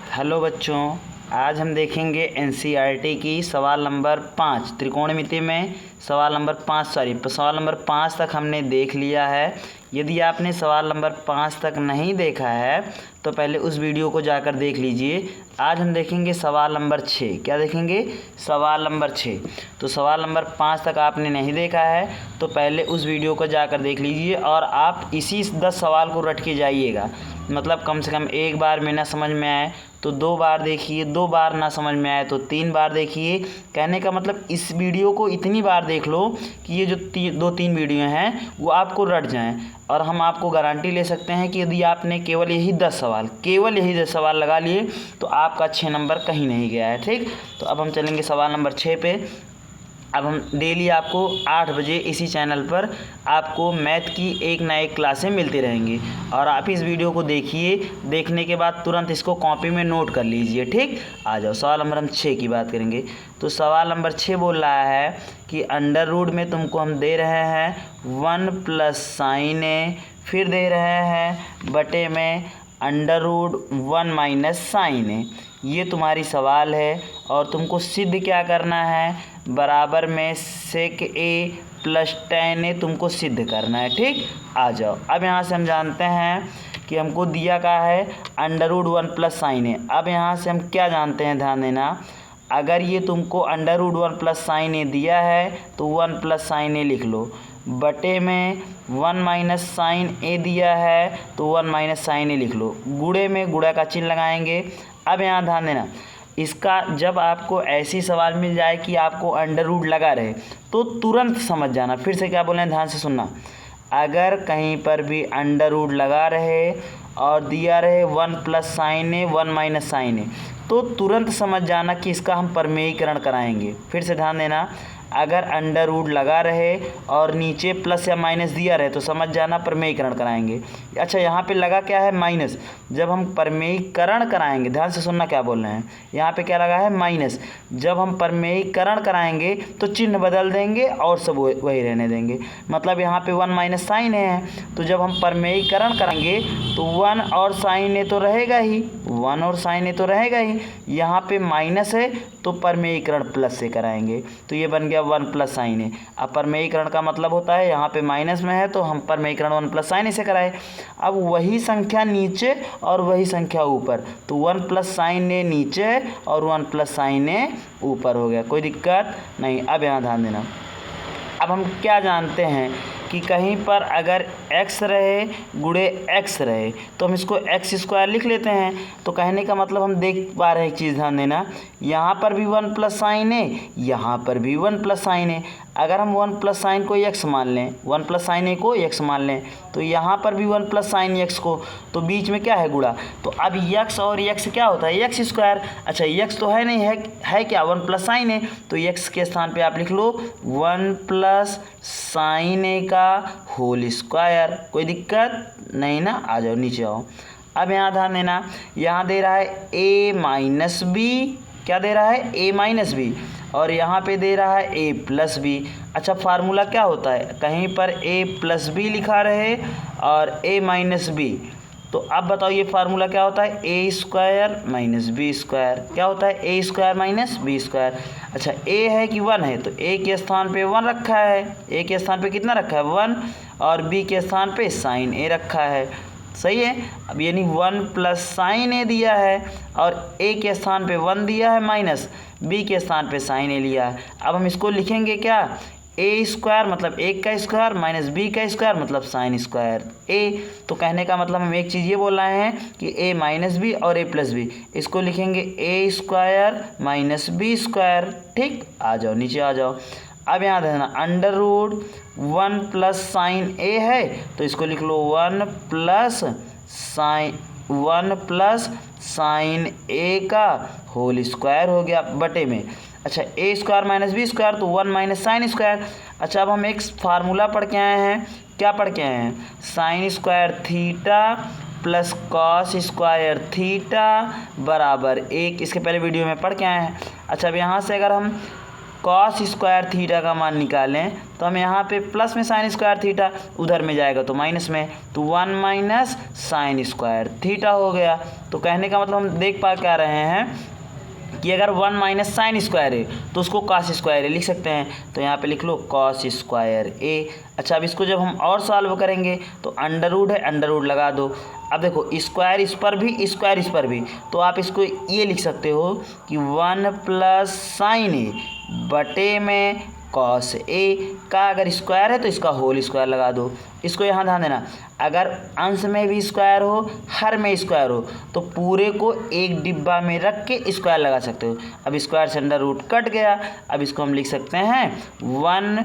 Hello बच्चों, आज हम देखेंगे एनसीईआरटी की सवाल नंबर 5 त्रिकोणमिति में सवाल नंबर 5 तक हमने देख लिया है। यदि आपने सवाल नंबर 5 तक नहीं देखा है तो पहले उस वीडियो को जाकर देख लीजिए। आज हम देखेंगे सवाल नंबर 6। क्या देखेंगे? सवाल नंबर 6। तो सवाल नंबर 5 तक आपने नहीं देखा है तो पहले उस वीडियो को जाकर देख लीजिए और आप इसी 10 सवाल को रट के जाइएगा। मतलब कम से कम एक बार में ना समझ में आए तो 2 बार देखिए, 2 बार ना समझ में आए तो 3 बार देखिए। कहने का मतलब इस वीडियो को इतनी बार देख लो कि ये जो 2-3 वीडियो हैं वो आपको रट जाएं। और हम आपको गारंटी ले सकते हैं कि यदि आपने केवल यही 10 सवाल लगा लिए तो आपका 6 नंबर कहीं नहीं गया है। ठीक, तो अब हम चलेंगे सवाल नंबर 6 पे। अब हम डेली आपको 8 बजे इसी चैनल पर आपको मैथ की एक ना एक क्लासें मिलती रहेंगी और आप इस वीडियो को देखिए। देखने के बाद तुरंत इसको कॉपी में नोट कर लीजिए। ठीक, आ जाओ सवाल नंबर हम 6 की बात करेंगे। तो सवाल नंबर 6 बोल रहा है कि अंडर रूट में तुमको हम दे रहे हैं 1 प्लस साइन ए, फिर दे रहे हैं बटे में अंडर रूट 1 माइनस साइन ए। ये तुम्हारी सवाल है और तुमको सिद्ध क्या करना है, बराबर में सेक ए प्लस टेन ए तुमको सिद्ध करना है। ठीक, आ जाओ। अब यहाँ से हम जानते हैं कि हमको दिया क्या है, अंडर रूट 1 प्लस साइन ए। अब यहाँ से हम क्या जानते हैं, ध्यान देना। अगर ये तुमको अंडर रूट 1 प्लस साइन ए दिया है तो 1 प्लस साइन ए लिख लो, बटे में 1 माइनस साइन ए दिया है तो 1 माइनस साइन ए लिख लो। गुणे में गुणा का चिन्ह लगाएंगे। अब यहाँ ध्यान देना, इसका जब आपको ऐसी सवाल मिल जाए कि आपको अंडर रूट लगा रहे तो तुरंत समझ जाना। फिर से क्या बोल रहे हैं, ध्यान से सुनना। अगर कहीं पर भी अंडर रूट लगा रहे और दिया रहे 1 प्लस साइन ए 1 माइनस साइन ए तो तुरंत समझ जाना कि इसका हम प्रमेयीकरण कराएंगे। फिर से ध्यान देना, अगर अंडर रूट लगा रहे और नीचे प्लस या माइनस दिया रहे तो समझ जाना प्रमेयीकरण कराएंगे। अच्छा, यहाँ पे लगा क्या है, माइनस। जब हम प्रमेयीकरण कराएंगे, ध्यान से सुनना क्या बोल रहे हैं, यहाँ पे क्या लगा है, माइनस। जब हम प्रमेयीकरण कराएंगे तो चिन्ह बदल देंगे और सब वही रहने देंगे। मतलब यहाँ पे 1 माइनस साइन है तो जब हम प्रमेयीकरण करेंगे तो 1 और साइन ए तो रहेगा ही, 1 और साइन ए तो रहेगा ही। यहाँ पे माइनस है तो प्रमेयीकरण प्लस से कराएंगे तो ये बन गया 1 प्लस साइन ए। अब प्रमेयीकरण का मतलब होता है यहाँ पे माइनस में है तो हम प्रमेयीकरण 1 प्लस साइन ए से कराए। अब वही संख्या नीचे और वही संख्या ऊपर, तो 1 प्लस साइन ए नीचे और 1 प्लस साइन ए ऊपर हो गया, कोई दिक्कत नहीं। अब यहाँ ध्यान देना, अब हम क्या जानते हैं कि कहीं पर अगर x रहे गुणे x रहे तो हम इसको x स्क्वायर लिख लेते हैं। तो कहने का मतलब हम देख पा रहे हैं, एक चीज़ ध्यान देना, यहाँ पर भी 1 प्लस साइन है, यहाँ पर भी 1 प्लस साइन है। अगर हम 1 प्लस साइन को x मान लें, 1 प्लस साइन ए को x मान लें तो यहाँ पर भी 1 प्लस साइन x को, तो बीच में क्या है, गुणा। तो अब x और x क्या होता है, x स्क्वायर। अच्छा, x तो है नहीं, है क्या, 1 प्लस साइन है, तो x के स्थान पे आप लिख लो 1 प्लस साइन ए का होल स्क्वायर। कोई दिक्कत नहीं ना, आ जाओ नीचे आओ। अब यहाँ ध्यान देना, यहाँ दे रहा है a माइनस बी, क्या दे रहा है, a माइनस बी, और यहाँ पे दे रहा है a प्लस बी। अच्छा, फार्मूला क्या होता है, कहीं पर a प्लस बी लिखा रहे और a माइनस बी, तो अब बताओ ये फार्मूला क्या होता है, A square minus B square. क्या होता है, A square minus B square. अच्छा, ए है कि 1 है, तो ए के स्थान पे 1 रखा है, ए के स्थान पे कितना रखा है, 1, और बी के स्थान पे साइन ए रखा है। सही है। अब यानी 1 प्लस साइन ए दिया है और ए के स्थान पे 1 दिया है माइनस बी के स्थान पे साइन ए लिया है। अब हम इसको लिखेंगे क्या, ए स्क्वायर मतलब 1 का स्क्वायर माइनस बी का स्क्वायर मतलब साइन स्क्वायर ए। तो कहने का मतलब हम एक चीज़ ये बोल रहे हैं कि ए माइनस बी और ए प्लस बी, इसको लिखेंगे ए स्क्वायर माइनस बी स्क्वायर। ठीक, आ जाओ नीचे आ जाओ। अब यहाँ देखना, अंडर रूट 1 प्लस साइन ए है तो इसको लिख लो 1 प्लस साइन ए का होल स्क्वायर हो गया, बटे में। अच्छा, ए स्क्वायर माइनस बी स्क्वायर तो 1 माइनस साइन स्क्वायर। अच्छा, अब हम एक फार्मूला पढ़ के आए हैं, क्या पढ़ के आए हैं, sine square theta plus cos square theta बराबर 1। इसके पहले वीडियो में पढ़ के आए हैं। अच्छा, अब यहाँ से अगर हम कॉस स्क्वायर थीटा का मान निकालें तो हम यहाँ पे प्लस में साइन स्क्वायर थीटा, उधर में जाएगा तो माइनस में, तो 1 माइनस साइन स्क्वायर थीटा हो गया। तो कहने का मतलब हम देख पा क्या रहे हैं कि अगर 1 माइनस साइन स्क्वायर है तो उसको कॉस स्क्वायर ए लिख सकते हैं। तो यहाँ पे लिख लो कॉस स्क्वायर ए। अच्छा, अब इसको जब हम और सॉल्व करेंगे तो अंडर रूट है, अंडर रूट लगा दो। अब देखो स्क्वायर इस पर भी, स्क्वायर इस पर भी, तो आप इसको ये लिख सकते हो कि 1 प्लस साइन ए बटे में कॉस ए का अगर स्क्वायर है तो इसका होल स्क्वायर लगा दो। इसको यहाँ ध्यान देना, अगर अंश में भी स्क्वायर हो, हर में स्क्वायर हो, तो पूरे को एक डिब्बा में रख के स्क्वायर लगा सकते हो। अब स्क्वायर से अंडर रूट कट गया। अब इसको हम लिख सकते हैं 1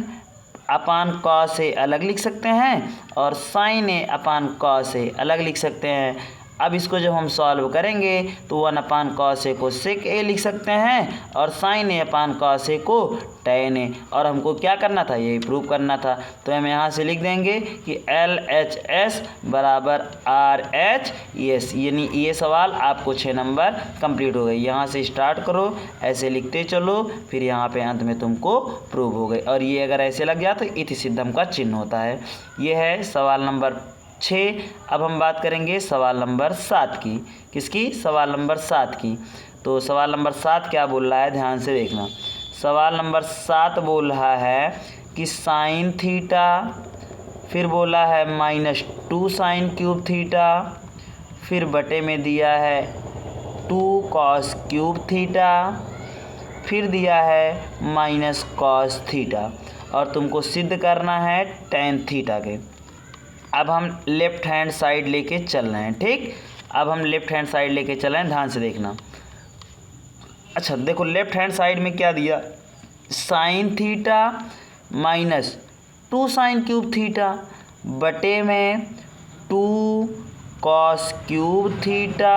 अपान कॉस ए अलग लिख सकते हैं और sign A upon cos A अलग लिख सकते हैं। अब इसको जब हम सॉल्व करेंगे तो 1 अपान कॉस ए को सेक ए लिख सकते हैं और sign A upon cos A को टैन ए। और हमको क्या करना था, यही प्रूव करना था। तो हम यहाँ से लिख देंगे कि LHS बराबर RH ES, यानी ये सवाल आपको 6 नंबर कंप्लीट हो गई। यहाँ से स्टार्ट करो, ऐसे लिखते चलो, फिर यहाँ पे अंत में तुमको प्रूव हो गई। और ये अगर ऐसे लग गया तो इति सिद्धम का चिन्ह होता है। ये है सवाल नंबर 6। अब हम बात करेंगे सवाल नंबर 7 की। किसकी? सवाल नंबर 7 की। तो सवाल नंबर 7 क्या बोल रहा है, ध्यान से देखना। सवाल नंबर 7 बोल रहा है कि साइन थीटा, फिर बोला है -2 साइन क्यूब थीटा, फिर बटे में दिया है 2 कॉस क्यूब थीटा, फिर दिया है माइनस कॉस थीटा, और तुमको सिद्ध करना है टेन थीटा के। अब हम लेफ्ट हैंड साइड लेके चल रहे हैं, ठीक। अब हम लेफ्ट हैंड साइड लेके चल रहे हैं, ध्यान से देखना। अच्छा देखो, लेफ्ट हैंड साइड में क्या दिया, sine theta -2 sine cube theta बटे में 2 cos cube theta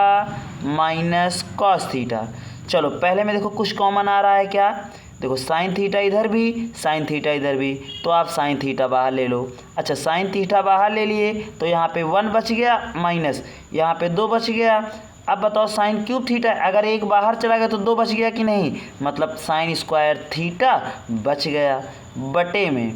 minus cos theta. चलो पहले में देखो कुछ कॉमन आ रहा है क्या, देखो साइन थीटा इधर भी, साइन थीटा इधर भी, तो आप साइन थीटा बाहर ले लो। अच्छा साइन थीटा बाहर ले लिए तो यहाँ पे 1 बच गया, माइनस यहाँ पे 2 बच गया। अब बताओ साइन क्यूब थीटा, अगर एक बाहर चला गया तो 2 बच गया कि नहीं, मतलब साइन स्क्वायर थीटा बच गया बटे में,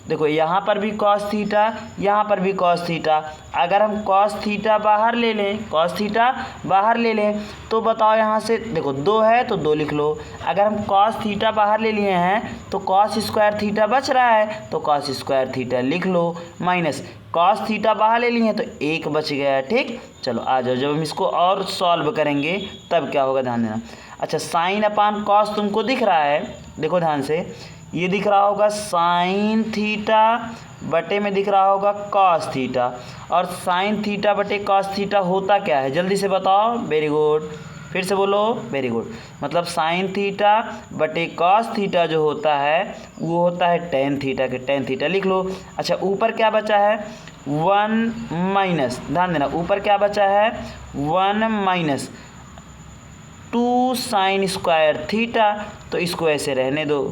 देखो यहाँ पर भी कॉस थीटा, यहाँ पर भी कॉस थीटा। अगर हम कॉस थीटा बाहर ले लें, कॉस थीटा बाहर ले लें तो बताओ यहाँ से देखो 2 है तो 2 लिख लो। अगर हम कॉस थीटा बाहर ले लिए हैं तो कॉस स्क्वायर थीटा बच रहा है तो कॉस स्क्वायर थीटा लिख लो, माइनस कॉस थीटा बाहर ले लिए हैं तो 1 बच गया, ठीक। चलो आ जाओ, जब हम इसको और सॉल्व करेंगे तब क्या होगा, ध्यान देना। अच्छा साइन अपान कॉस तुमको दिख रहा है, देखो ध्यान से, ये दिख रहा होगा साइन थीटा बटे में दिख रहा होगा कॉस थीटा, और साइन थीटा बटे कॉस थीटा होता क्या है, जल्दी से बताओ। वेरी गुड, फिर से बोलो, वेरी गुड। मतलब साइन थीटा बटे कॉस थीटा जो होता है वो होता है टेन थीटा के, टेन थीटा लिख लो। अच्छा ऊपर क्या बचा है, 1 माइनस, ध्यान देना ऊपर क्या बचा है, 1 माइनस 2 साइन स्क्वायर थीटा, तो इसको ऐसे रहने दो,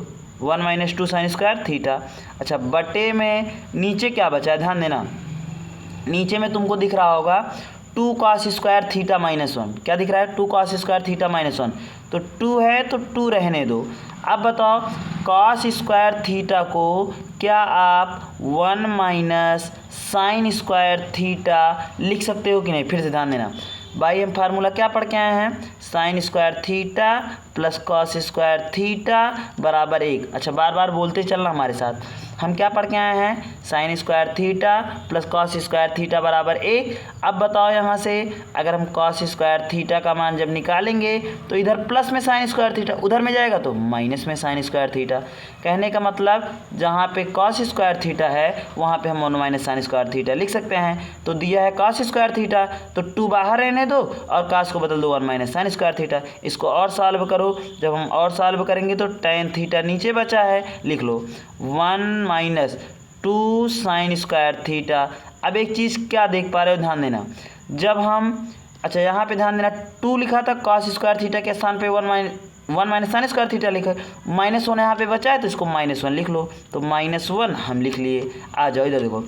1 माइनस 2 साइन स्क्वायर थीटा। अच्छा बटे में नीचे क्या बचा है, ध्यान देना, नीचे में तुमको दिख रहा होगा 2 कॉस स्क्वायर थीटा -1, क्या दिख रहा है, 2 कॉस स्क्वायर थीटा -1, तो 2 है तो 2 रहने दो। अब बताओ कॉस स्क्वायर थीटा को क्या आप 1 माइनस साइन स्क्वायर थीटा लिख सकते हो कि नहीं, फिर से ध्यान देना भाई, हम फार्मूला क्या पढ़ के आए हैं, sine square theta plus cos square theta बराबर 1। अच्छा बार बार बोलते चलना हमारे साथ, हम क्या पढ़ के आए हैं, sine square theta plus cos square theta बराबर 1। अब बताओ यहाँ से अगर हम कॉस स्क्वायर थीटा का मान जब निकालेंगे तो इधर प्लस में साइन स्क्वायर थीटा, उधर में जाएगा तो माइनस में साइन स्क्वायर थीटा। कहने का मतलब जहाँ पे कॉस स्क्वायर थीटा है वहाँ पे हम 1 माइनस साइन स्क्वायर थीटा लिख सकते हैं। तो दिया है कॉस स्क्वायर थीटा तो 2 बाहर रहने दो और कॉस को बदल दो 1 माइनस साइन स्क्वायर थीटा। इसको और सॉल्व करो, जब हम और सॉल्व करेंगे तो टेन थीटा नीचे बचा है, लिख लो 1 माइनस 2 साइन स्क्वायर थीटा। अब एक चीज़ क्या देख पा रहे हो, ध्यान देना, जब हम, अच्छा यहाँ पे ध्यान देना 2 लिखा था कॉस स्क्वायर थीटा के स्थान पे 1 माइनस साइन स्क्वायर थीटा लिखा, -1 यहाँ पे बचा है तो इसको -1 लिख लो, तो -1 हम लिख लिए। आ जाओ इधर देखो,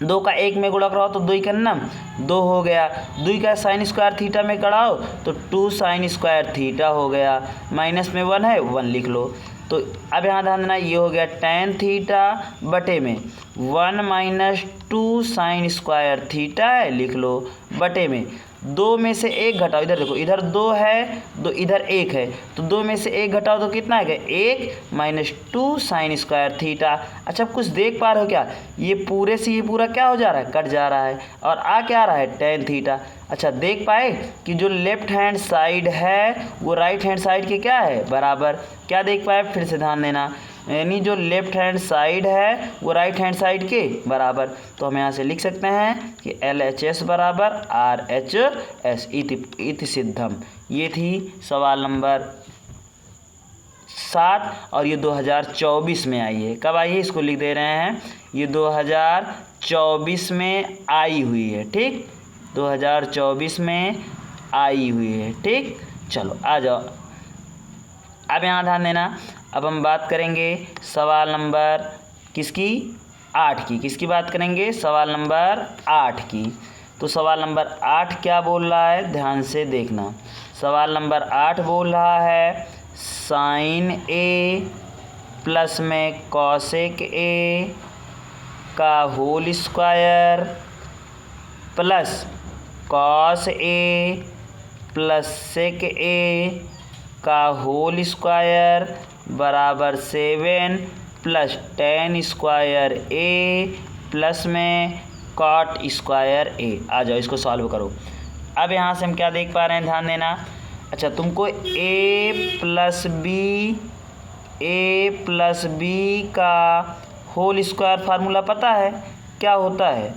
2 का 1 में गुणा कराओ तो 2 का नाम 2 हो गया, 2 का साइन स्क्वायर थीटा में कराओ तो 2 साइन स्क्वायर थीटा हो गया, माइनस में 1 है 1 लिख लो। तो अब यहाँ ध्यान देना, ये हो गया tan थीटा बटे में 1 - 2 sin स्क्वायर थीटा है, लिख लो, बटे में 2 में से 1 घटाओ, इधर देखो, इधर 2 है, इधर 1 है, तो 2 में से 1 घटाओ तो कितना है, 1 - 2 sin स्क्वायर थीटा। अच्छा, कुछ देख पा रहे हो क्या, ये पूरे से ये पूरा क्या हो जा रहा है, कट जा रहा है, और क्या आ रहा है, tan थीटा। अच्छा, देख पाए कि जो लेफ्ट हैंड साइड है वो राइट हैंड साइड के क्या है, बराबर। क्या देख पाए, फिर से ध्यान देना, यानी जो लेफ्ट हैंड साइड है वो राइट हैंड साइड के बराबर। तो हम यहाँ से लिख सकते हैं कि LHS बराबर RHS इति सिद्धम। ये थी सवाल नंबर 7 और ये 2024 में आई है। कब आई है इसको लिख दे रहे हैं, ये 2024 में आई हुई है, ठीक, 2024 में आई हुई है, ठीक। चलो आ जाओ, अब यहाँ ध्यान देना, अब हम बात करेंगे सवाल नंबर किसकी, 8 की। किसकी बात करेंगे, सवाल नंबर 8 की। तो सवाल नंबर 8 क्या बोल रहा है, ध्यान से देखना। सवाल नंबर 8 बोल रहा है sin A प्लस में cosec A का whole square plus cos A plus sec A का होल स्क्वायर बराबर 7 plus tan square A plus में cot स्क्वायर A। आ जाओ, इसको सॉल्व करो। अब यहाँ से हम क्या देख पा रहे हैं, ध्यान देना। अच्छा, तुमको A प्लस B का होल स्क्वायर फार्मूला पता है, क्या होता है,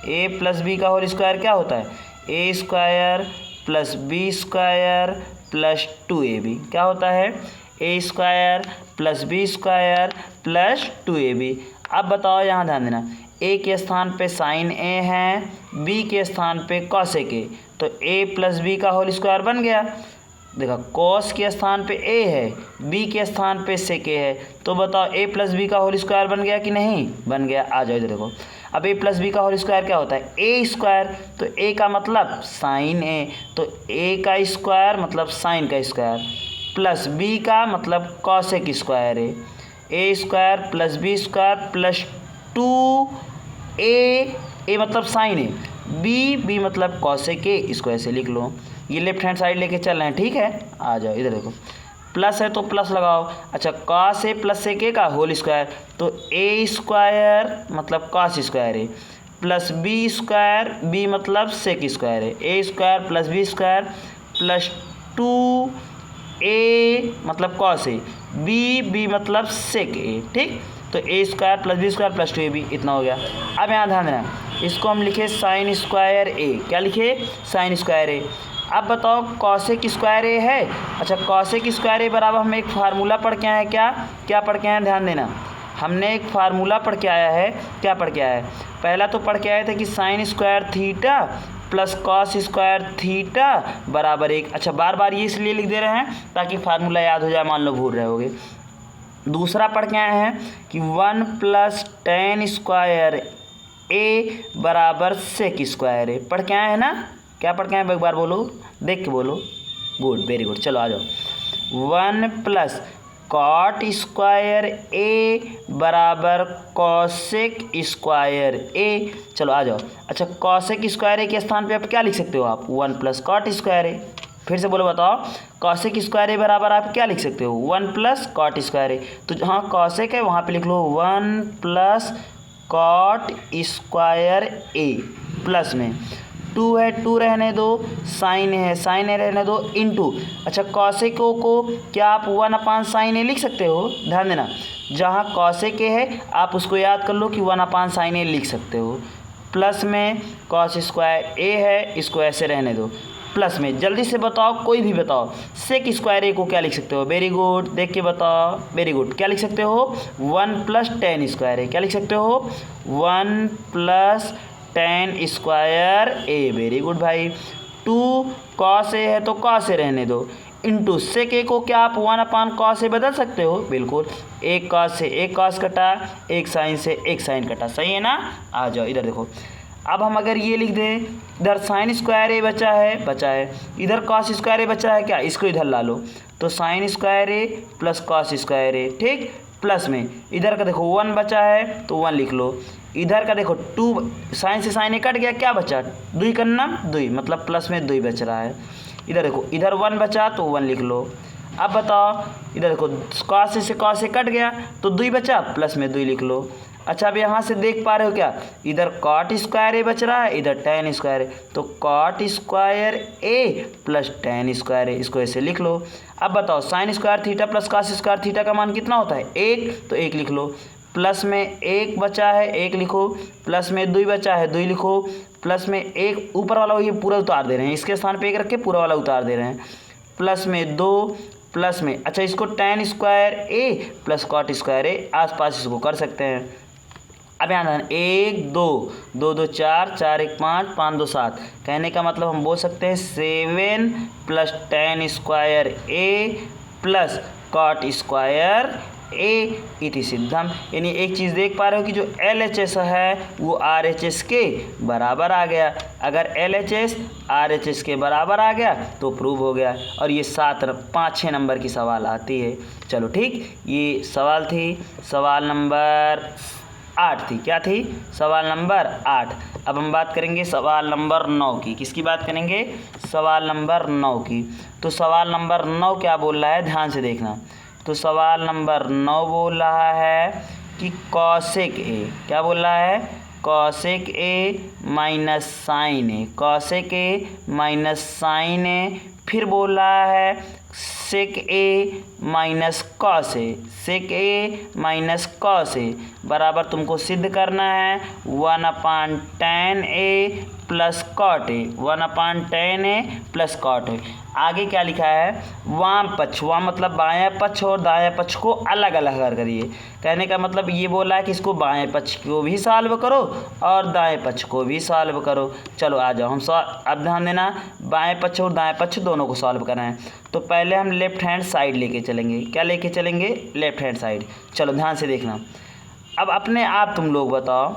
A प्लस B का होल स्क्वायर क्या होता है, A square plus B square plus 2AB। क्या होता है, A square plus B square plus 2AB। अब बताओ, यहाँ ध्यान देना, A के स्थान पे sin A है, B के स्थान पे cosec A, तो A प्लस B का होल स्क्वायर बन गया। देखा, cos के स्थान पे A है, B के स्थान पे sec A है, तो बताओ A प्लस B का होल स्क्वायर बन गया कि नहीं, बन गया। आ जाओ इधर देखो, अब A प्लस B का होल स्क्वायर क्या होता है, A स्क्वायर, तो A का मतलब sin A, तो A का स्क्वायर मतलब sin का स्क्वायर, प्लस B का मतलब cosec स्क्वायर है, A square plus B square plus 2A मतलब sin है, B मतलब cosec A, इसको ऐसे लिख लो। ये लेफ्ट हैंड साइड लेके चल रहे हैं, ठीक है। आ जाओ इधर देखो, प्लस है तो प्लस लगाओ। अच्छा, cos A plus sec A का होल स्क्वायर, तो A स्क्वायर मतलब cos स्क्वायर है, प्लस B स्क्वायर, B मतलब sec स्क्वायर है, A square plus B square plus 2A मतलब cos A, B मतलब sec A, ठीक। तो A square plus B square plus 2AB, इतना हो गया। अब यहाँ ध्यान देना, इसको हम लिखे sin स्क्वायर A। क्या लिखे, sin स्क्वायर A। अब बताओ cosec स्क्वायर A है। अच्छा, cosec स्क्वायर A बराबर हम एक फार्मूला पढ़ के आए हैं, क्या पढ़ के आए हैं, ध्यान देना। हमने एक फार्मूला पढ़ के आया है, क्या पढ़ के आया है, पहला तो पढ़ के आए थे कि sin square theta plus cos square theta बराबर 1। अच्छा, बार बार ये इसलिए लिख दे रहे हैं ताकि फार्मूला याद हो जाए, मान लो भूल रहे होगे। दूसरा पढ़ के आए हैं कि 1 प्लस tan स्क्वायर A बराबर sec स्क्वायर A। पढ़ के आए हैं ना, क्या पढ़ के आए हैं, एक बार बोलो, देख के बोलो। Good, very good. चलो आ जाओ, 1 प्लस cot स्क्वायर A बराबर cosec स्क्वायर A। चलो आ जाओ। अच्छा, cosec स्क्वायर A के स्थान पे आप क्या लिख सकते हो, आप 1 प्लस cot स्क्वायर A। फिर से बोलो, बताओ, cosec स्क्वायर A बराबर आप क्या लिख सकते हो, 1 प्लस cot स्क्वायर A। तो जहाँ cosec है वहाँ पे लिख लो 1 plus cot square A, plus में 2 है, 2 रहने दो, sin है रहने दो, इंटू। अच्छा, cosec को क्या आप 1/sin A लिख सकते हो, ध्यान देना, जहाँ cosec है आप उसको याद कर लो कि 1/sin A लिख सकते हो, प्लस में cos स्क्वायर A है, इसको ऐसे रहने दो, प्लस में जल्दी से बताओ, कोई भी बताओ, sec स्क्वायर A को क्या लिख सकते हो, वेरी गुड, देख के बताओ, वेरी गुड, क्या लिख सकते हो, 1 प्लस tan स्क्वायर A। क्या लिख सकते हो, 1 plus tan square A, very good भाई। 2 cos A है तो cos A रहने दो, इंटू sec A को क्या आप 1/cos A बदल सकते हो, बिल्कुल, एक cos से एक cos कटा, एक sin से एक sin कटा, सही है ना। आ जाओ इधर देखो, अब हम अगर ये लिख दें, इधर साइन स्क्वायर ए बचा है, इधर कॉस स्क्वायर ए बचा है क्या, इसको इधर ला लो, तो साइन स्क्वायर ए प्लस कॉस स्क्वायर ए, ठीक, प्लस में इधर का देखो 1 बचा है तो 1 लिख लो, इधर का देखो 2, साइन से साइन ए कट गया, क्या बचा, 2 करना 2, मतलब प्लस में 2 बच रहा है। इधर देखो इधर 1 बचा तो 1 लिख लो। अब बताओ, इधर देखो कॉस से कॉस से कट गया तो 2 बचा, प्लस में 2 लिख लो। अच्छा, अब यहाँ से देख पा रहे हो क्या, इधर कॉट स्क्वायर ए बच रहा है, इधर टेन स्क्वायर ए, तो कॉट स्क्वायर ए प्लस टेन स्क्वायर ए, इसको ऐसे लिख लो। अब बताओ sine square theta plus cos square theta का मान कितना होता है, 1, तो 1 लिख लो, प्लस में 1 बचा है 1 लिखो, प्लस में 2 बचा है 2 लिखो, प्लस में 1 ऊपर वाला ये पूरा उतार दे रहे हैं, इसके स्थान पे 1 रख के पूरा वाला उतार दे रहे हैं, प्लस में 2, प्लस में, अच्छा इसको टेन स्क्वायर ए प्लस कॉट स्क्वायर ए आसपास इसको कर सकते हैं। अब यहाँ 1 2 2 2 4 4 1 5 5 2 7, कहने का मतलब हम बोल सकते हैं 7 प्लस टेन स्क्वायर ए प्लस कॉट स्क्वायर ए इति सिद्धम। यानी एक चीज़ देख पा रहे हो कि जो LHS है वो RHS के बराबर आ गया। अगर LHS RHS के बराबर आ गया तो प्रूव हो गया। और ये 5-6 नंबर की सवाल आती है। चलो ठीक, ये सवाल थी, सवाल नंबर 8 थी। क्या थी? सवाल नंबर 8। अब हम बात करेंगे सवाल नंबर 9 की। किसकी बात करेंगे? सवाल नंबर 9 की। तो सवाल नंबर 9 क्या बोल रहा है, ध्यान से देखना। तो सवाल नंबर 9 बोल रहा है कि कॉसेक ए, क्या बोल रहा है, cosec A minus sine A, cosec A minus sine A, फिर बोल रहा है sec A minus cos A, sec A minus cos A बराबर तुमको सिद्ध करना है 1/tan A plus cot A, 1/tan A plus cot A. आगे क्या लिखा है, वाम पक्ष, वाम मतलब बायां पक्ष और दायां पक्ष को अलग अलग करिए। कहने का मतलब ये बोला है कि इसको बाएं पक्ष को भी सॉल्व करो और दाएं पक्ष को भी सॉल्व करो। चलो आ जाओ, हम अब ध्यान देना, बाएं पक्ष और दाएं पक्ष दोनों को सॉल्व करना है। तो पहले हम लेफ्ट हैंड साइड लेके चलेंगे। क्या लेके चलेंगे? Left hand side. चलो ध्यान से देखना। अब अपने आप तुम लोग बताओ,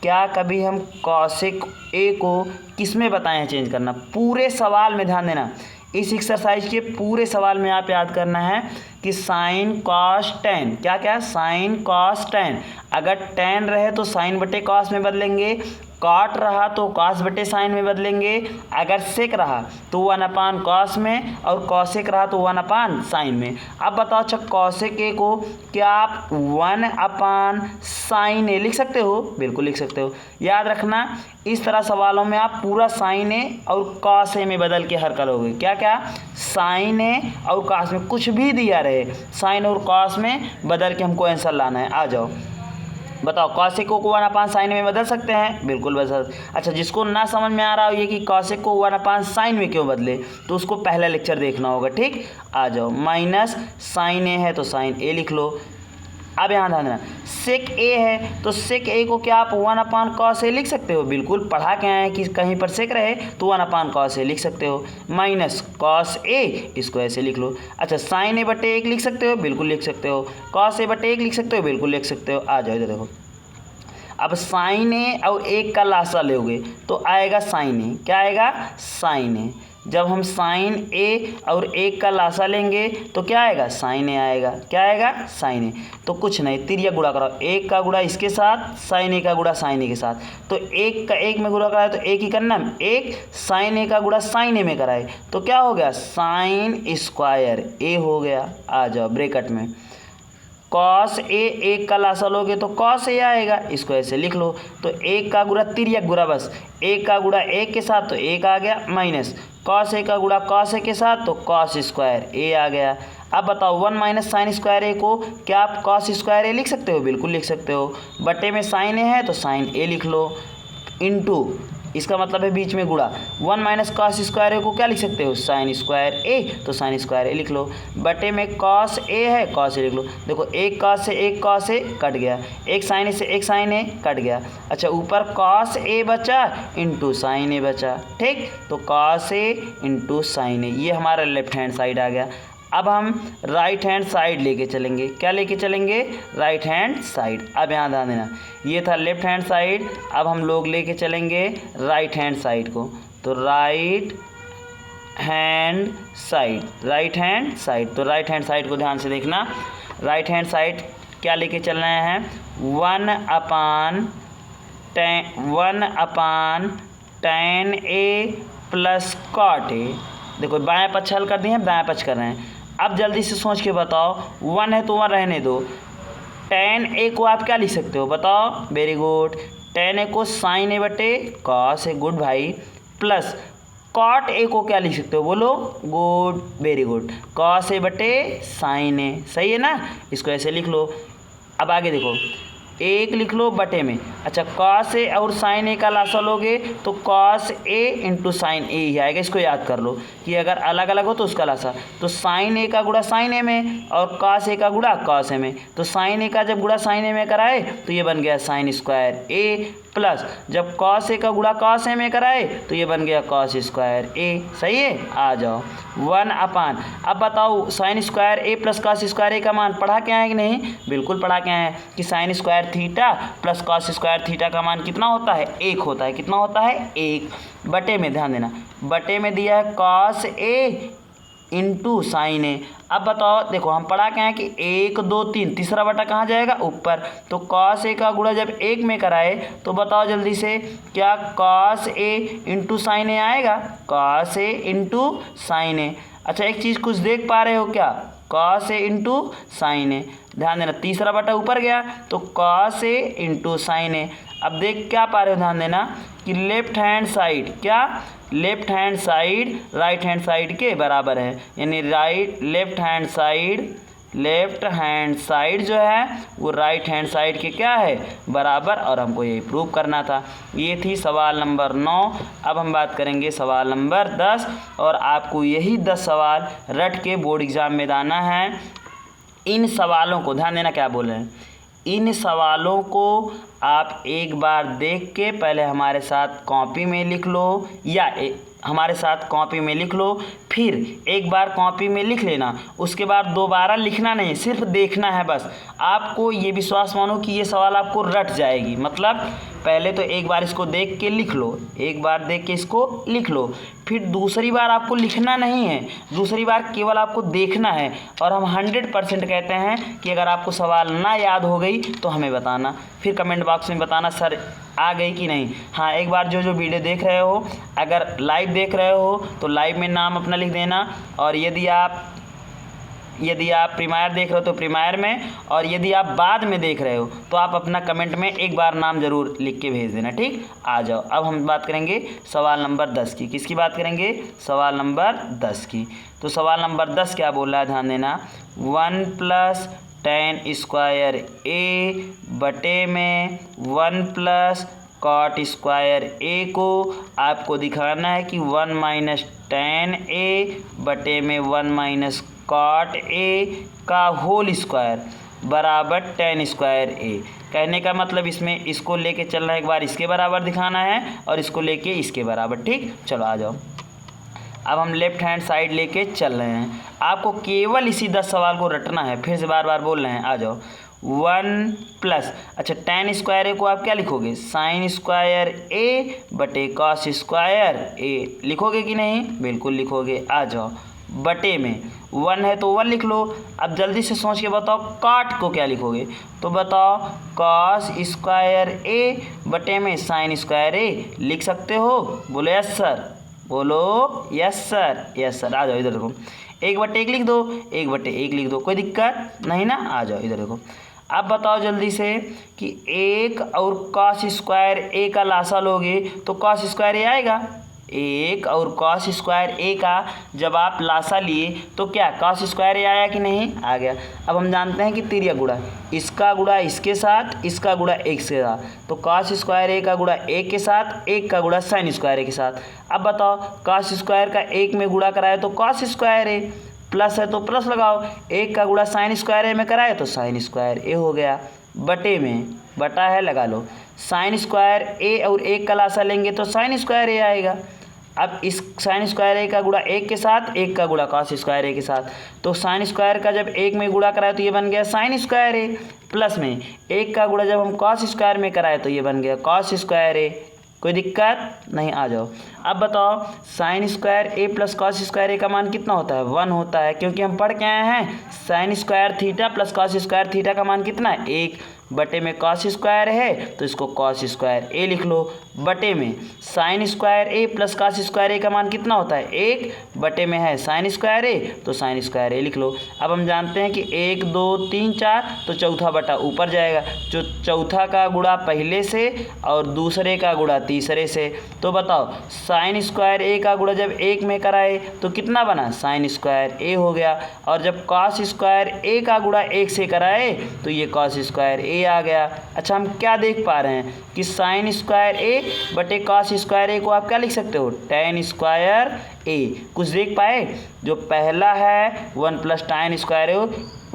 क्या कभी हम कॉसेक ए को किस में बताए हैं चेंज करना? पूरे सवाल में ध्यान देना, इस एक्सरसाइज के पूरे सवाल में आप याद करना है कि साइन कॉस टेन, क्या क्या, साइन कॉस टेन। अगर टेन रहे तो साइन बटे कॉस में बदलेंगे, कॉट रहा तो कॉस बटे साइन में बदलेंगे, अगर सेक रहा तो 1/cos में और कॉसेक रहा तो 1/sin में। अब बताओ, अच्छा कॉसेक ए को क्या आप 1/sin ए लिख सकते हो? बिल्कुल लिख सकते हो। याद रखना, इस तरह सवालों में आप पूरा साइन ए और कॉस ए में बदल के हल करोगे। क्या क्या, साइन ए और कॉस में, कुछ भी दिया रहे साइन और कॉस में बदल के हमको आंसर लाना है। आ जाओ बताओ, कॉसेक को 1/sin में बदल सकते हैं? बिल्कुल बदल। अच्छा, जिसको ना समझ में आ रहा हो ये कि कॉसेक को 1/sin में क्यों बदले, तो उसको पहला लेक्चर देखना होगा। ठीक, आ जाओ, माइनस साइन ए है तो साइन ए लिख लो। अब यहाँ ध्यान देना, सेक ए है तो सेक ए को क्या आप 1/cos ए लिख सकते हो? बिल्कुल, पढ़ा के आए हैं कि कहीं पर सेक रहे तो 1/cos ए लिख सकते हो। माइनस कॉस ए, इसको ऐसे लिख लो। अच्छा, साइन ए बटे 1 लिख सकते हो? बिल्कुल लिख सकते हो। कॉस ए बटे 1 लिख सकते हो? बिल्कुल लिख सकते हो। आ जाओ इधर देखो, अब साइन ए और 1 का लासा लोगे तो आएगा साइन ए। क्या आएगा? साइन ए। जब हम साइन ए और 1 का लासा लेंगे तो क्या आएगा? साइन ए आएगा। क्या आएगा? साइन ए। तो कुछ नहीं, तिरिया गुणा कराओ, 1 का गुणा इसके साथ, साइन ए का गुणा साइन ए के साथ। तो 1 का 1 में गुणा कराए तो 1 ही करना, 1 साइन ए का गुणा साइन ए में कराए तो क्या हो गया? साइन स्क्वायर ए हो गया। आ जाओ ब्रैकेट में, कॉस ए 1 का लासा लोगे तो कॉस ए आएगा, इसको ऐसे लिख लो। तो 1 का गुणा तिर्यक गुणा, बस 1 का गुणा 1 के साथ तो 1 आ गया, माइनस कॉस ए का गुणा कॉस ए के साथ तो कॉस स्क्वायर ए आ गया। अब बताओ, 1 - साइन स्क्वायर ए को क्या आप कॉस स्क्वायर ए लिख सकते हो? बिल्कुल लिख सकते हो। बटे में साइन ए है तो साइन ए लिख लो, इनटू, इसका मतलब है बीच में गुणा, 1 - cos स्क्वायर ए को क्या लिख सकते हो? साइन स्क्वायर ए, तो साइन स्क्वायर ए लिख लो। बटे में cos ए है, cos ए लिख लो। देखो, 1 cos से 1 cos ए कट गया, 1 sin ए से 1 sin ए कट गया। अच्छा, ऊपर cos ए बचा इंटू साइन ए बचा। ठीक, तो cos ए इंटू साइन ए, ये हमारा लेफ्ट हैंड साइड आ गया। अब हम राइट हैंड साइड लेके चलेंगे। क्या लेके चलेंगे? Right hand side. अब यहाँ ध्यान देना, ये था लेफ्ट हैंड साइड, अब हम लोग लेके चलेंगे राइट हैंड साइड को। तो right hand side, right hand side, तो राइट हैंड साइड को ध्यान से देखना। राइट हैंड साइड क्या लेके चल रहे हैं? 1/tan A प्लस कॉट ए। देखो बाएं पक्ष हल कर दिए हैं, दाएं पक्ष कर रहे हैं। अब जल्दी से सोच के बताओ, 1 है तो 1 रहने दो। tan A को आप क्या लिख सकते हो बताओ? Very good. tan A को sin A बटे cos A, गुड भाई, प्लस cot A को क्या लिख सकते हो बोलो? Good, very good, cos A बटे sin A। सही है ना? इसको ऐसे लिख लो। अब आगे देखो, एक लिख लो बटे में। अच्छा, cos A और sin A का लासा लोगे तो cos A इंटू साइन ए ही आएगा। इसको याद कर लो कि अगर अलग अलग हो तो उसका लासा, तो sin A का गुणा sin A में और cos A का गुणा cos A में। तो sin A का जब गुणा sin A में कराए तो ये बन गया sin स्क्वायर A, प्लस जब cos A का गुणा cos A में कराए तो ये बन गया cos स्क्वायर A। सही है? आ जाओ 1/। अब बताओ sin square A plus cos square A का मान पढ़ा के आए कि नहीं? बिल्कुल पढ़ा के आए कि sin square theta plus cos square theta का मान कितना होता है? 1 होता है। कितना होता है? 1। बटे में ध्यान देना, बटे में दिया है cos A इंटू साइन ए। अब बताओ, देखो हम पढ़ा के हैं कि 1 2 3, तीसरा बटा कहाँ जाएगा? ऊपर। तो cos A का गुणा जब 1 में कराए तो बताओ जल्दी से, क्या cos A इंटू साइन ए आएगा? cos A इंटू साइन ए। अच्छा, एक चीज़ कुछ देख पा रहे हो क्या? cos A इंटू साइन ए। ध्यान देना, तीसरा बटा ऊपर गया तो cos A इंटू साइन ए। अब देख क्या पा रहे हो? ध्यान देना कि लेफ्ट हैंड साइड, क्या left hand side right hand side के बराबर है, यानी लेफ्ट हैंड साइड जो है वो राइट हैंड साइड के क्या है? बराबर। और हमको यही प्रूव करना था। ये थी सवाल नंबर 9। अब हम बात करेंगे सवाल नंबर 10, और आपको यही 10 सवाल रट के बोर्ड एग्जाम में देना है। इन सवालों को ध्यान देना, क्या बोल रहे हैं, इन सवालों को आप एक बार देख के पहले हमारे साथ कॉपी में लिख लो, या हमारे साथ कॉपी में लिख लो, फिर एक बार कॉपी में लिख लेना, उसके बाद दोबारा लिखना नहीं, सिर्फ देखना है बस। आपको ये विश्वास मानो कि ये सवाल आपको रट जाएगी। मतलब पहले तो एक बार इसको देख के लिख लो, एक बार देख के इसको लिख लो, फिर दूसरी बार आपको लिखना नहीं है, दूसरी बार केवल आपको देखना है। और हम 100% कहते हैं कि अगर आपको सवाल ना याद हो गई तो हमें बताना, फिर कमेंट बॉक्स में बताना सर आ गई कि नहीं। हाँ, एक बार जो वीडियो देख रहे हो, अगर लाइव देख रहे हो तो लाइव में नाम अपना लिख देना, और यदि आप प्रीमियर देख रहे हो तो प्रीमियर में, और यदि आप बाद में देख रहे हो तो आप अपना कमेंट में एक बार नाम ज़रूर लिख के भेज देना। ठीक, आ जाओ। अब हम बात करेंगे सवाल नंबर 10 की। किसकी बात करेंगे? सवाल नंबर 10 की। तो सवाल नंबर 10 क्या बोल रहा है? ध्यान देना, 1/tan स्क्वायर A बटे में 1+cot स्क्वायर A को आपको दिखाना है कि 1 - tan A बटे में 1 - cot A का होल स्क्वायर बराबर tan स्क्वायर A। कहने का मतलब इसमें इसको लेके चलना है, एक बार इसके बराबर दिखाना है और इसको लेके इसके बराबर। ठीक, चलो आ जाओ। अब हम लेफ्ट हैंड साइड लेके चल रहे हैं। आपको केवल इसी 10 सवाल को रटना है, फिर से बार बार बोल रहे हैं। आ जाओ, 1+, अच्छा tan स्क्वायर A को आप क्या लिखोगे? sin स्क्वायर A बटे cos स्क्वायर A। लिखोगे कि नहीं? बिल्कुल लिखोगे। आ जाओ, बटे में 1 है तो 1 लिख लो। अब जल्दी से सोच के बताओ cot को क्या लिखोगे? तो बताओ cos स्क्वायर A बटे में sin स्क्वायर A लिख सकते हो? बोलो यस सर, बोलो यस सर, यस सर। आ जाओ इधर देखो, 1/1 लिख दो, 1/1 लिख दो, कोई दिक्कत नहीं ना। आ जाओ इधर देखो। अब बताओ जल्दी से कि 1 और cos स्क्वायर A का लासा लोगे तो cos स्क्वायर A आएगा। 1 और cos स्क्वायर A का जब आप लासा लिए तो क्या cos स्क्वायर A आया कि नहीं? आ गया। अब हम जानते हैं कि तिर्यक गुणा, इसका गुणा इसके साथ, इसका गुणा एक से साथ, तो cos स्क्वायर A का गुणा 1 के साथ, 1 का गुणा sin स्क्वायर A के साथ। अब बताओ cos स्क्वायर का 1 में गुणा कराए तो cos स्क्वायर A, प्लस है तो प्लस लगाओ, 1 का गुणा sin स्क्वायर A में कराए तो sin स्क्वायर A हो गया। बटे में, बटा है लगा लो, sin स्क्वायर A और 1 का लासा लेंगे तो sin स्क्वायर A आएगा। अब इस साइन स्क्वायर ए का गुणा एक के साथ, एक का गुणा कॉस स्क्वायर ए के साथ, तो साइन स्क्वायर का जब एक में गुणा कराए तो ये बन गया साइन स्क्वायर ए, प्लस में एक का गुणा जब हम कॉस स्क्वायर में कराए तो ये बन गया कॉस स्क्वायर ए। कोई दिक्कत नहीं, आ जाओ। अब बताओ साइन स्क्वायर ए प्लस कॉस स्क्वायर ए का मान कितना होता है, 1 होता है, क्योंकि हम पढ़ के आए हैं sine square theta plus cos square theta का मान कितना है, 1 बटे में कॉस स्क्वायर है तो इसको कॉस स्क्वायर ए लिख लो, बटे में साइन स्क्वायर ए प्लस कॉस स्क्वायर ए का मान कितना होता है, 1 बटे में है साइन स्क्वायर ए तो साइन स्क्वायर ए लिख लो। अब हम जानते हैं कि 1 2 3 4 तो चौथा बटा ऊपर जाएगा, जो चौथा का गुणा पहले से और दूसरे का गुणा तीसरे से, तो बताओ साइन स्क्वायर ए का गुणा जब 1 में कराए तो कितना बना, साइन स्क्वायर ए हो गया, और जब कॉस स्क्वायर ए का गुणा 1 से कराए तो ये कॉस स्क्वायर ए आ गया। अच्छा, हम क्या देख पा रहे हैं कि साइन स्क्वायर ए बटे कॉस स्क्वायर ए को आप क्या लिख सकते हो, टेन स्क्वायर ए। कुछ देख पाए, जो पहला है 1 प्लस टेन स्क्वायर ए,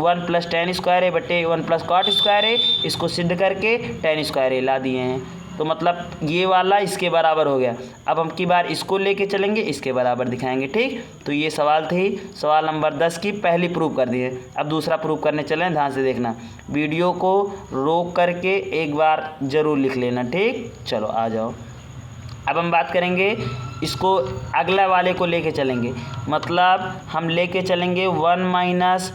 1 प्लस टेन स्क्वायर ए बटे 1 प्लस कॉट स्क्वायर ए, इसको सिद्ध करके टेन स्क्वायर ए ला दिए हैं, तो मतलब ये वाला इसके बराबर हो गया। अब हम की बार इसको लेके चलेंगे, इसके बराबर दिखाएंगे, ठीक। तो ये सवाल थी, सवाल नंबर 10 की पहली प्रूफ कर दिए। अब दूसरा प्रूफ करने चलें, ध्यान से देखना, वीडियो को रोक करके एक बार ज़रूर लिख लेना, ठीक। चलो आ जाओ। अब हम बात करेंगे, इसको अगला वाले को लेके चलेंगे, मतलब हम लेके चलेंगे 1 माइनस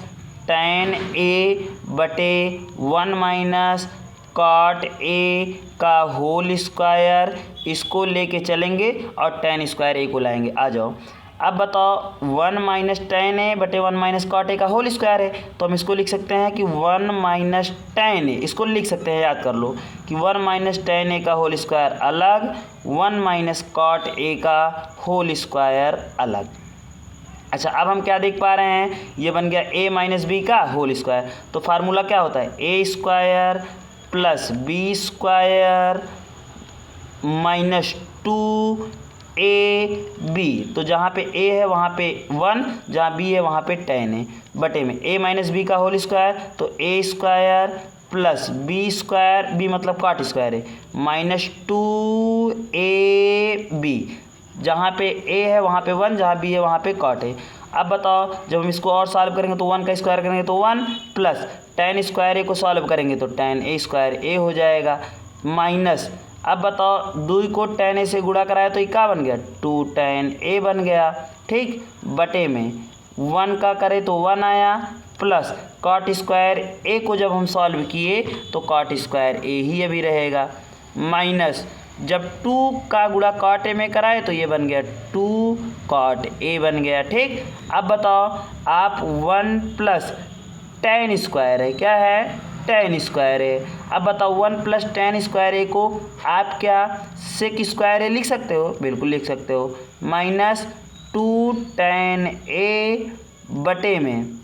टेन ए बटे 1 माइनस कॉट ए का होल स्क्वायर, इसको लेके चलेंगे और टेन स्क्वायर ए को लाएंगे। आ जाओ। अब बताओ 1 माइनस टेन ए बटे 1 माइनस कॉट ए का होल स्क्वायर है, तो हम इसको लिख सकते हैं कि 1 माइनस टेन ए, इसको लिख सकते हैं, याद कर लो कि 1 माइनस टेन ए का होल स्क्वायर अलग, 1 माइनस कॉट ए का होल स्क्वायर अलग। अच्छा, अब हम क्या देख पा रहे हैं, ये बन गया a माइनस बी का होल स्क्वायर, तो फार्मूला क्या होता है, A square plus B square minus 2ab, तो जहाँ पे a है वहाँ पे 1, जहाँ b है वहाँ पे 10 है, बटे में a माइनस बी का होल स्क्वायर, तो a square plus B square, B मतलब कॉट स्क्वायर है, माइनस 2ab, जहाँ पे a है वहाँ पे 1, जहाँ b है वहाँ पे कॉट है। अब बताओ जब हम इसको और सॉल्व करेंगे तो 1 का स्क्वायर करेंगे तो 1 प्लस टेन स्क्वायर ए को सॉल्व करेंगे तो टेन ए स्क्वायर ए हो जाएगा, माइनस अब बताओ 2 को टेन ए से गुणा कराया तो ये क्या बन गया, 2 टेन ए बन गया, ठीक, बटे में 1 का करे तो 1 आया, प्लस कॉट स्क्वायर ए को जब हम सॉल्व किए तो कॉट स्क्वायर ए ही अभी रहेगा, माइनस जब 2 का गुणा कॉट ए में कराए तो ये बन गया 2 कॉट ए बन गया, ठीक। अब बताओ आप 1 प्लस टेन स्क्वायर है, क्या है, टेन स्क्वायर है। अब बताओ 1 प्लस टेन स्क्वायर ए को आप क्या सेक स्क्वायर ए लिख सकते हो, बिल्कुल लिख सकते हो, माइनस 2 टेन ए बटे में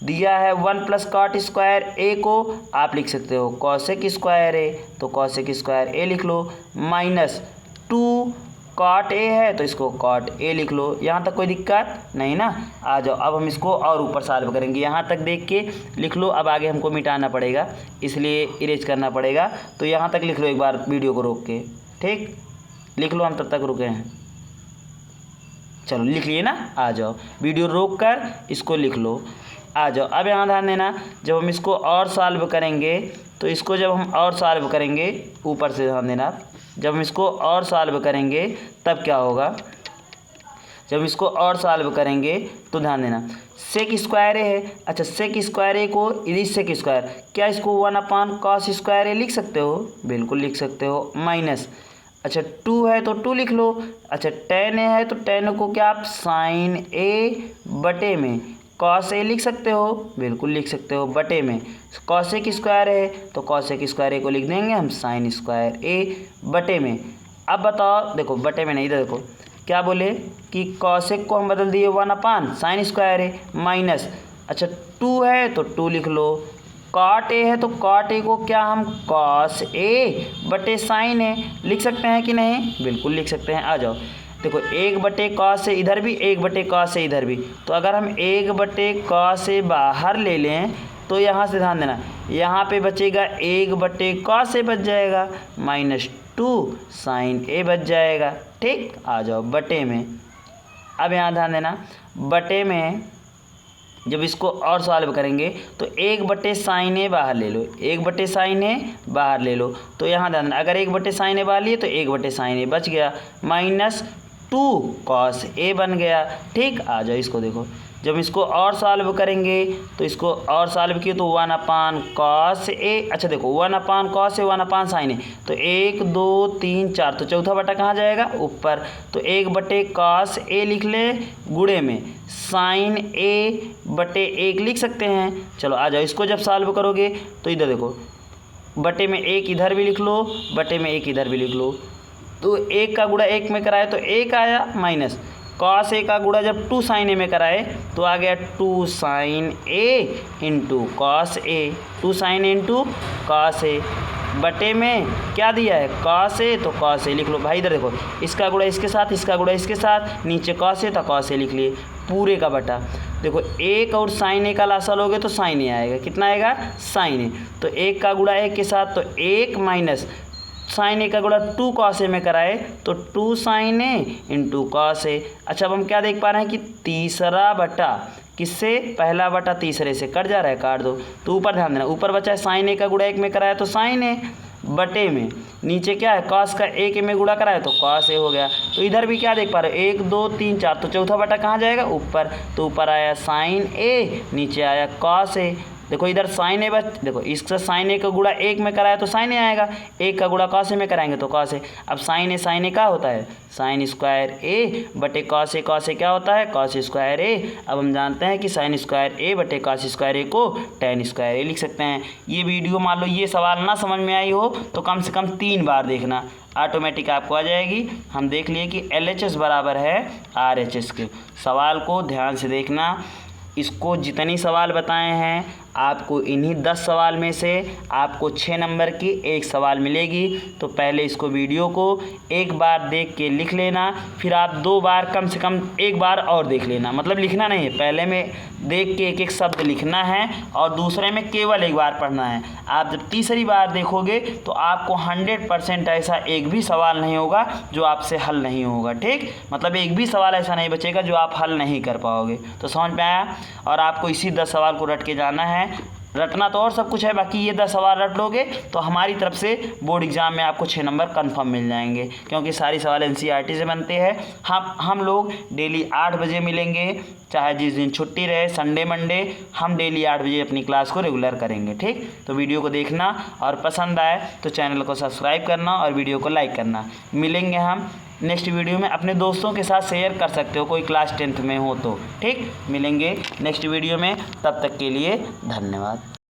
दिया है 1 प्लस कॉट स्क्वायर ए को आप लिख सकते हो कॉसेक स्क्वायर ए, तो कॉसेक स्क्वायर ए लिख लो, माइनस 2 कॉट ए है तो इसको कॉट ए लिख लो। यहाँ तक कोई दिक्कत नहीं ना, आ जाओ। अब हम इसको और ऊपर सॉल्व करेंगे, यहाँ तक देख के लिख लो, अब आगे हमको मिटाना पड़ेगा इसलिए इरेज करना पड़ेगा, तो यहाँ तक लिख लो एक बार वीडियो को रोक के, ठीक, लिख लो, हम तब तक रुके हैं, चलो लिख लिए ना, आ जाओ, वीडियो रोक कर इसको लिख लो, आ जाओ। अब यहाँ ध्यान देना, जब हम इसको और सॉल्व करेंगे तो इसको जब हम और सॉल्व करेंगे, ऊपर से ध्यान देना, जब हम इसको और सॉल्व करेंगे तब क्या होगा, जब इसको और सॉल्व करेंगे तो ध्यान देना सेक स्क्वायर ए है, अच्छा सेक स्क्वायर ए को यदि सेक स्क्वायर, क्या इसको 1 कॉस स्क्वायर ए लिख सकते हो, बिल्कुल लिख सकते हो, माइनस अच्छा 2 है तो 2 लिख लो, अच्छा टेन ए है तो टेन को क्या आप साइन ए बटे में कॉस ए लिख सकते हो, बिल्कुल लिख सकते हो, बटे में कॉसेक स्क्वायर है तो कॉसेक स्क्वायर ए को लिख देंगे हम साइन स्क्वायर ए बटे में। अब बताओ, देखो बटे में नहीं, इधर देखो क्या बोले कि कॉसेक को हम बदल दिए 1 साइन स्क्वायर ए, माइनस अच्छा 2 है तो 2 लिख लो, कॉट ए है तो कॉट ए को क्या हम कॉस ए बटे साइन ए लिख सकते हैं कि नहीं, बिल्कुल लिख सकते हैं। आ जाओ, देखो 1/cos से इधर भी, 1/cos से इधर भी, तो अगर हम 1/cos से बाहर ले लें तो यहाँ से ध्यान देना, यहाँ पे बचेगा 1/cos से बच जाएगा, माइनस 2 साइन ए बच जाएगा। ठीक, आ जाओ बटे में। अब यहाँ ध्यान देना, बटे में जब इसको और सॉल्व करेंगे तो 1 साइन ए बाहर ले लो, 1 साइन ए बाहर ले लो। तो यहाँ ध्यान देना, अगर 1 साइन ए बाहर लिए तो 1 साइन ए बच गया, -2 कॉस ए बन गया। ठीक, आ जाओ इसको देखो, जब इसको और सॉल्व करेंगे तो इसको और सॉल्व किए तो 1 कॉस ए, अच्छा देखो 1 कॉस ए 1 साइन ए, तो 1 2 3 4, तो चौथा बटा कहाँ जाएगा, ऊपर। तो 1 कॉस ए लिख ले, गुणे में साइन ए बटे 1 लिख सकते हैं। चलो आ जाओ, इसको जब सॉल्व करोगे तो इधर देखो, बटे में 1 इधर भी लिख लो, बटे में 1 इधर भी लिख लो। तो 1 का गुणा 1 में कराए तो 1 आया, माइनस कॉस ए का गुणा जब 2 साइन ए में कराए तो आ गया 2 sign A into cos A, 2 sign A into cos A, बटे में क्या दिया है, कॉस ए, तो कॉस ए लिख लो। भाई इधर देखो, इसका गुणा इसके साथ, इसका गुणा इसके साथ, नीचे कॉस ए था कॉस ए लिख लिए, पूरे का बटा। देखो 1 और साइन ए का लासा लोगे तो साइन ए आएगा, कितना आएगा, साइन ए। तो 1 का गुणा 1 के साथ तो 1 माइनस साइन ए का गुणा 2 कॉस ए में कराए तो 2 sign A into cos A. अच्छा, अब हम क्या देख पा रहे हैं कि तीसरा बटा किससे, पहला बटा तीसरे से कट जा रहा है, काट दो। तो ऊपर ध्यान देना, ऊपर बचा है साइन ए का गुणा 1 में कराया तो साइन ए, बटे में नीचे क्या है, कॉस का 1 में गुणा कराया तो कॉस ए हो गया। तो इधर भी क्या देख पा रहे हो, 1 2 3 4, तो चौथा बटा कहाँ जाएगा, ऊपर। तो ऊपर आया साइन ए, नीचे आया कॉस ए। देखो इधर साइन ए बच, देखो इसका साइन ए का गुणा 1 में कराया तो साइन ए आएगा, 1 का गुणा कॉस ए में कराएंगे तो कॉस ए। अब साइन ए क्या होता है, साइन स्क्वायर ए बटे कॉस ए क्या होता है, कॉस स्क्वायर ए। अब हम जानते हैं कि साइन स्क्वायर ए बटे कॉस स्क्वायर ए को टेन स्क्वायर ए लिख सकते हैं। ये वीडियो मान लो ये सवाल ना समझ में आई हो तो कम से कम 3 बार देखना, ऑटोमेटिक आपको आ जाएगी। हम देख लिए कि LHS बराबर है RHS के। सवाल को ध्यान से देखना, इसको जितनी सवाल बताए हैं आपको इन्हीं 10 सवाल में से आपको 6 नंबर की 1 सवाल मिलेगी। तो पहले इसको वीडियो को एक बार देख के लिख लेना, फिर आप 2 बार कम से कम 1 बार और देख लेना, मतलब लिखना नहीं है, पहले में देख के एक शब्द लिखना है और दूसरे में केवल 1 बार पढ़ना है। आप जब तीसरी बार देखोगे तो आपको 100% ऐसा एक भी सवाल नहीं होगा जो आपसे हल नहीं होगा। ठीक, मतलब एक भी सवाल ऐसा नहीं बचेगा जो आप हल नहीं कर पाओगे। तो समझ में आया, और आपको इसी 10 सवाल को रट के जाना है। रटना तो और सब कुछ है, बाकी ये 10 सवाल रट लोगे तो हमारी तरफ से बोर्ड एग्जाम में आपको 6 नंबर कंफर्म मिल जाएंगे, क्योंकि सारी सवाल NCERT से बनते हैं। हम लोग डेली 8 बजे मिलेंगे, चाहे जिस दिन छुट्टी रहे, संडे मंडे, हम डेली 8 बजे अपनी क्लास को रेगुलर करेंगे। ठीक, तो वीडियो को देखना और पसंद आए तो चैनल को सब्सक्राइब करना और वीडियो को लाइक करना। मिलेंगे हम नेक्स्ट वीडियो में, अपने दोस्तों के साथ शेयर कर सकते हो कोई क्लास 10th में हो तो। ठीक, मिलेंगे नेक्स्ट वीडियो में, तब तक के लिए धन्यवाद।